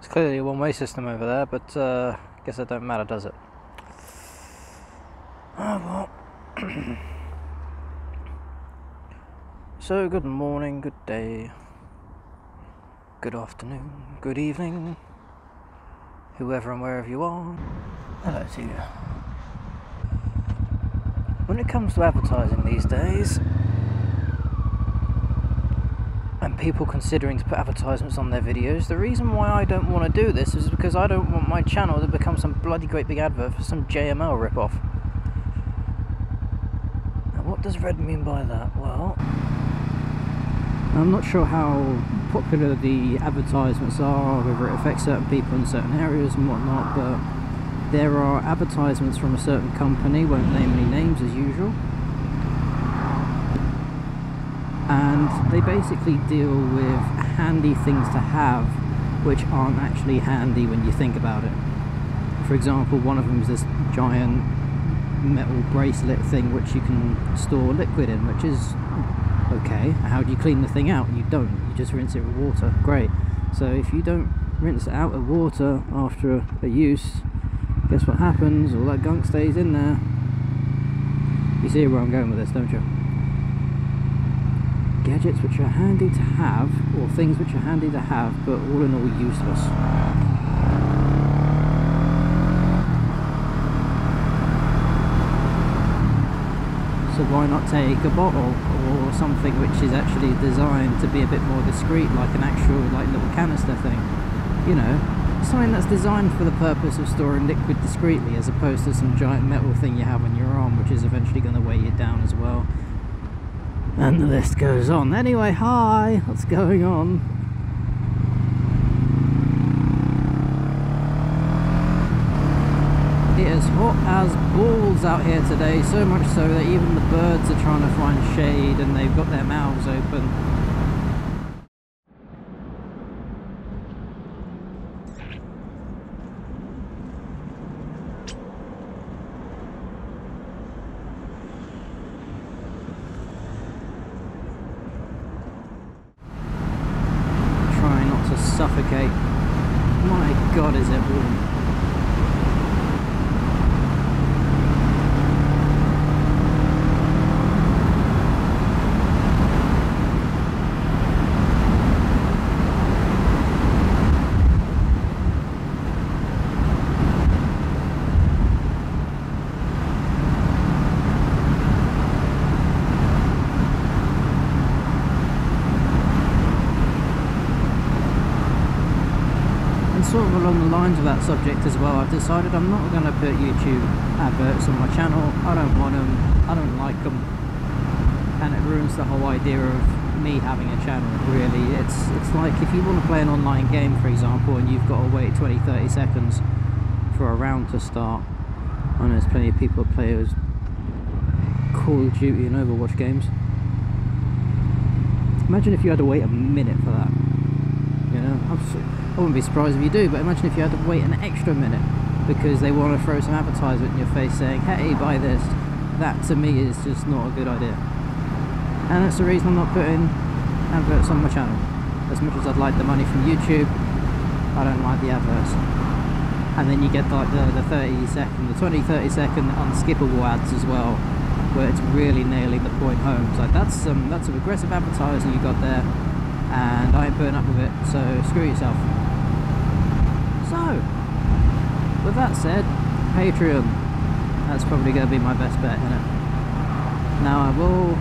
It's clearly a one-way system over there, but guess it don't matter, does it? Oh well. So, good morning, good day, good afternoon, good evening, whoever and wherever you are. Hello to you. When it comes to advertising these days, and people considering to put advertisements on their videos, the reason why I don't want to do this is because I don't want my channel to become some bloody great big advert for some JML rip-off. Now what does Red mean by that? Well, I'm not sure how popular the advertisements are, whether it affects certain people in certain areas and whatnot, but there are advertisements from a certain company, won't name any names as usual, and they basically deal with handy things to have which aren't actually handy when you think about it. For example, one of them is this giant metal bracelet thing which you can store liquid in, which is okay. How do you clean the thing out? You don't. You just rinse it with water. Great. So if you don't rinse it out with water after a use, guess what happens? All that gunk stays in there. You see where I'm going with this, don't you? Gadgets which are handy to have, or things which are handy to have, but all in all useless. So why not take a bottle or something which is actually designed to be a bit more discreet, like an actual little canister thing, you know, something that's designed for the purpose of storing liquid discreetly, as opposed to some giant metal thing you have on your arm which is eventually going to weigh you down as well. And the list goes on. Anyway, hi, what's going on? It is hot as balls out here today, so much so that even the birds are trying to find shade and they've got their mouths open. Try not to suffocate. My God, is it warm. Sort of along the lines of that subject as well, I've decided I'm not going to put YouTube adverts on my channel. I don't want them, I don't like them, and it ruins the whole idea of me having a channel, really. It's like if you want to play an online game, for example, and you've got to wait 20-30 seconds for a round to start. I know there's plenty of people that play those Call of Duty and Overwatch games. Imagine if you had to wait a minute for that. You know, I wouldn't be surprised if you do, but imagine if you had to wait an extra minute because they want to throw some advertisement in your face saying, hey, buy this. That to me is just not a good idea. And that's the reason I'm not putting adverts on my channel. As much as I'd like the money from YouTube, I don't like the adverts. And then you get like the 30-second, the 20-30 second unskippable ads as well, where it's really nailing the point home. It's like that's some aggressive advertising you got there, and I ain't putting up with it, so screw yourself. So, with that said, Patreon, that's probably going to be my best bet, isn't it? Now I will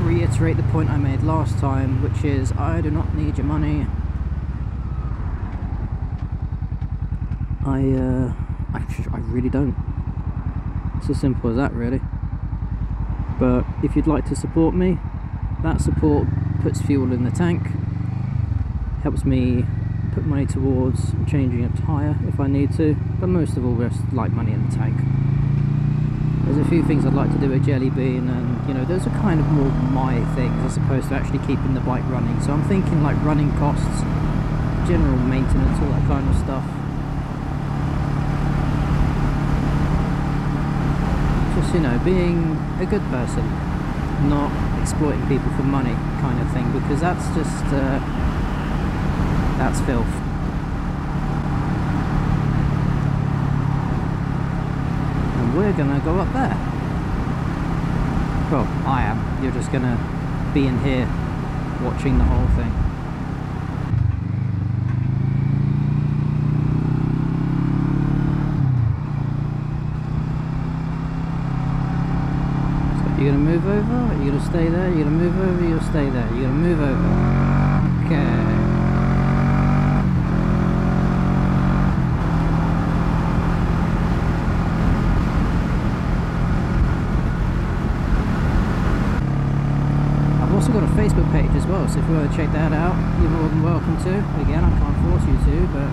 reiterate the point I made last time, which is I do not need your money. I really don't. It's as simple as that, really. But if you'd like to support me, that support puts fuel in the tank, helps me put money towards changing a tyre if I need to, but most of all just like money in the tank. There's a few things I'd like to do with Jelly Bean, and you know, those are kind of more my things as opposed to actually keeping the bike running. So I'm thinking like running costs, general maintenance, all that kind of stuff. Just, you know, being a good person, not exploiting people for money kind of thing, because that's just that's filth. and we're gonna go up there. Well, I am. You're just gonna be in here watching the whole thing. So you're gonna move over, you're gonna stay there, you're gonna move over, you'll stay there, you're gonna move over. Okay. I've also got a Facebook page as well, so if you want to check that out, you're more than welcome to. Again, I can't force you to, but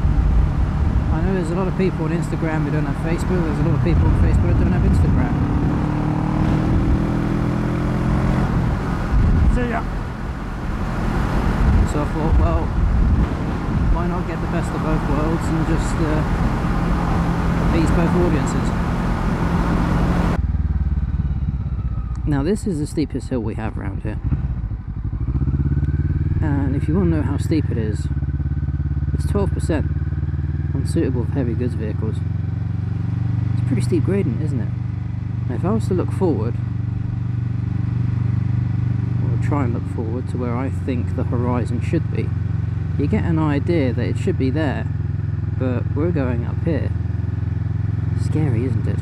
I know there's a lot of people on Instagram who don't have Facebook, there's a lot of people on Facebook who don't have Instagram. See ya! So I thought, well, why not get the best of both worlds and just appease both audiences. Now this is the steepest hill we have around here. And if you want to know how steep it is, it's 12% unsuitable for heavy goods vehicles. It's pretty steep gradient, isn't it? Now if I was to look forward, or try and look forward to where I think the horizon should be, you get an idea that it should be there, but we're going up here. Scary, isn't it?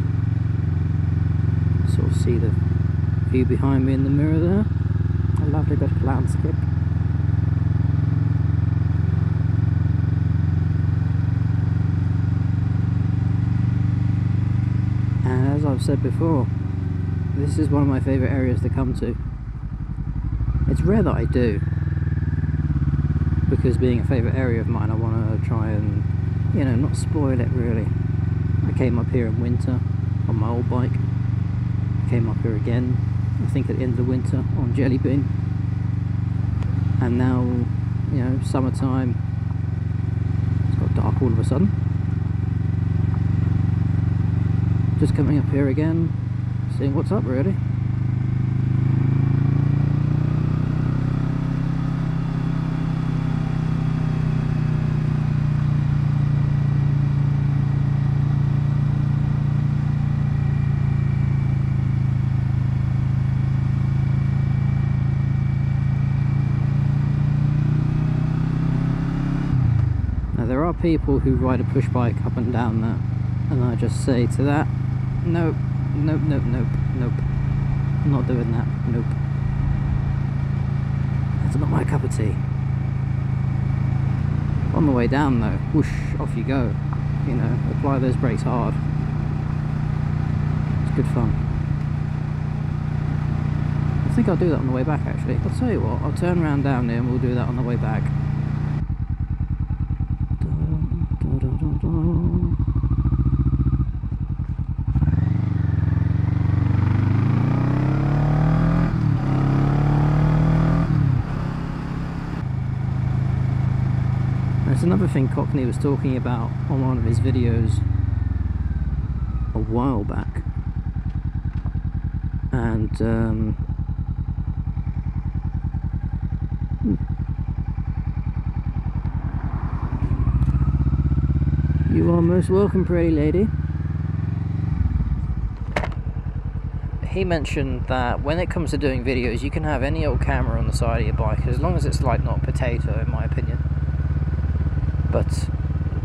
Sort of see the view behind me in the mirror there. A lovely bit of landscape. And as I've said before, this is one of my favourite areas to come to. It's rare that I do, because being a favourite area of mine, I want to try and, you know, not spoil it really. I came up here in winter on my old bike. I came up here again, I think at the end of the winter on Jelly Bean. And now, you know, summertime, it's got dark all of a sudden. Just coming up here again, seeing what's up really. Now there are people who ride a push bike up and down that, and I just say to that, nope, nope, nope, nope, nope. I'm not doing that, nope. That's not my cup of tea. On the way down though, whoosh, off you go. You know, apply those brakes hard. It's good fun. I think I'll do that on the way back actually. I'll tell you what, I'll turn around down there and we'll do that on the way back. There's another thing Cockney was talking about on one of his videos a while back, and you are most welcome, pretty lady. He mentioned that when it comes to doing videos, you can have any old camera on the side of your bike, as long as it's like not a potato, in my opinion. But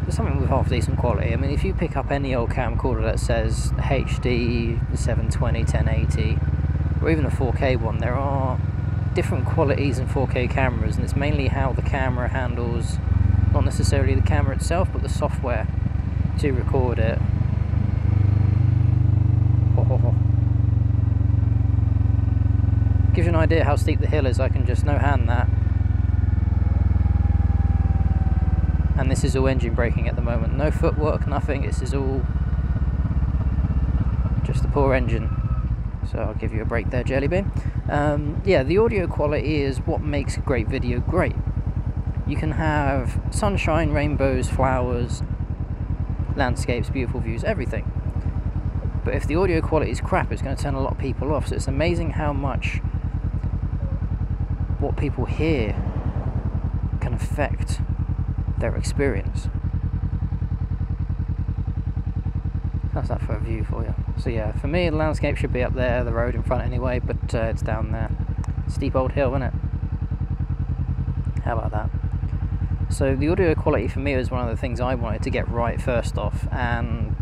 there's something with half decent quality. I mean, if you pick up any old camcorder that says HD 720, 1080, or even a 4K one, there are different qualities in 4K cameras, and it's mainly how the camera handles, not necessarily the camera itself, but the software to record it. Gives you an idea how steep the hill is. I can just no-hand that. And this is all engine braking at the moment. No footwork, nothing. This is all just the poor engine. So I'll give you a break there, Jelly Bean. Yeah, the audio quality is what makes a great video great. You can have sunshine, rainbows, flowers, landscapes, beautiful views, everything. But if the audio quality is crap, it's going to turn a lot of people off. So it's amazing how much what people hear can affect their experience. That's that for a view for you. So yeah, for me the landscape should be up there, the road in front anyway, but it's down there. Steep old hill, isn't it? How about that? So the audio quality for me was one of the things I wanted to get right first off, and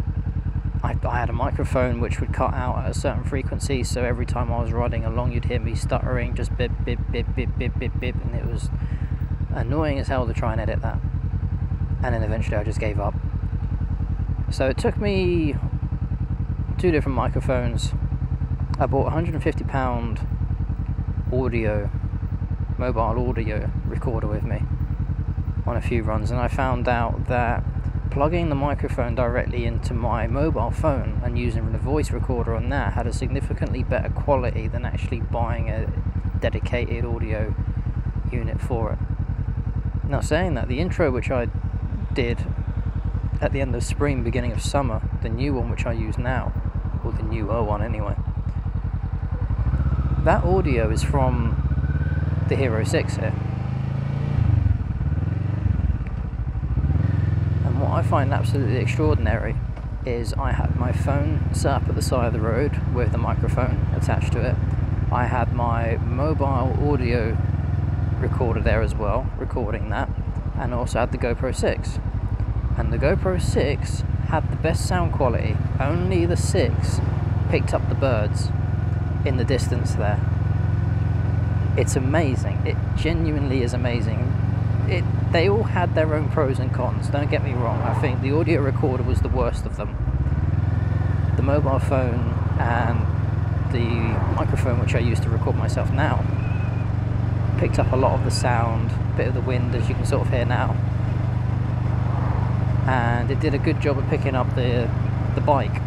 I had a microphone which would cut out at a certain frequency, so every time I was riding along you'd hear me stuttering, just bip bip bip bip bip bip bip, and it was annoying as hell to try and edit that. And then eventually I just gave up. So it took me 2 different microphones. I bought a £150 mobile audio recorder with me on a few runs, and I found out that plugging the microphone directly into my mobile phone and using the voice recorder on that had a significantly better quality than actually buying a dedicated audio unit for it. Now, saying that, the intro which I did at the end of spring, beginning of summer, the new one which I use now, or the newer one anyway, that audio is from the Hero 6 here. And what I find absolutely extraordinary is I had my phone set up at the side of the road with the microphone attached to it. I had my mobile audio recorder there as well, recording that, and also had the GoPro 6. And the GoPro 6 had the best sound quality. Only the 6 picked up the birds in the distance there. It's amazing. It genuinely is amazing. They all had their own pros and cons, don't get me wrong. I think the audio recorder was the worst of them. The mobile phone and the microphone which I use to record myself now picked up a lot of the sound, a bit of the wind as you can sort of hear now. And it did a good job of picking up the bike.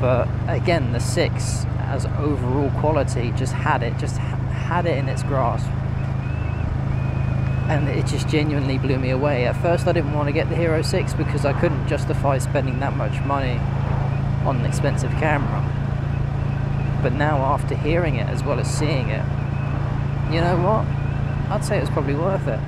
But again, the 6 as overall quality just had it in its grasp. And it just genuinely blew me away. At first I didn't want to get the Hero 6 because I couldn't justify spending that much money on an expensive camera. But now, after hearing it as well as seeing it, you know what? I'd say it was probably worth it.